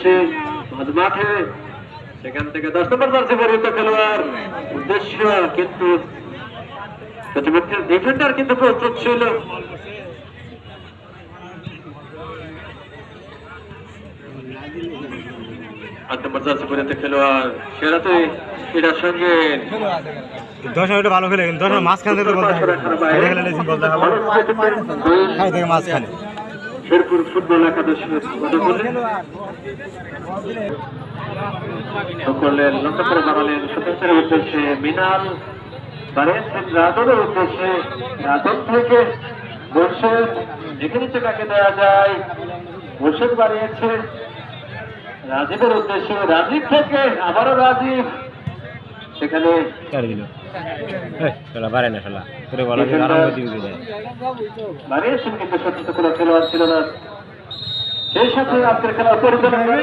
উদ্দেশ্যে মাঠে সেখান থেকে 10 নম্বর জার্সি পরিহিত খেলোয়াড় উদ্দেশ্য, কিন্তু প্রতিপক্ষের ডিফেন্ডার কিন্তু প্রস্তুত ছিল। 8 নম্বর জার্সি পরিহিত খেলোয়াড় সেরাতে এটার সঙ্গে 10 মিনিট ভালো খেলে, কিন্তু 10 মাঝখান থেকে বলতে হবে, খেলে নিয়েছি বলতে হবে, খাই থেকে মাঝখানে শেরপুর ফুটবল একাদশীর সকলের লক্ষ্য করে বাড়ালেন স্বতন্ত্রের উদ্দেশ্যে মিনাল বাড়িয়েছেন রাজনের উদ্দেশ্যে, রাজন থেকে মোর্শেদ দেখে নিচ্ছে কাকে দেওয়া যায়, মোর্শেদ বাড়িয়েছে রাজীবের উদ্দেশ্যে, রাজীব থেকে আবারও রাজীব সেখানে বাড়িয়েছেন, কিন্তু সত্যি কোনো খেলোয়াড় ছিল না। সেই সাথে আজকের খেলা পরিচালনা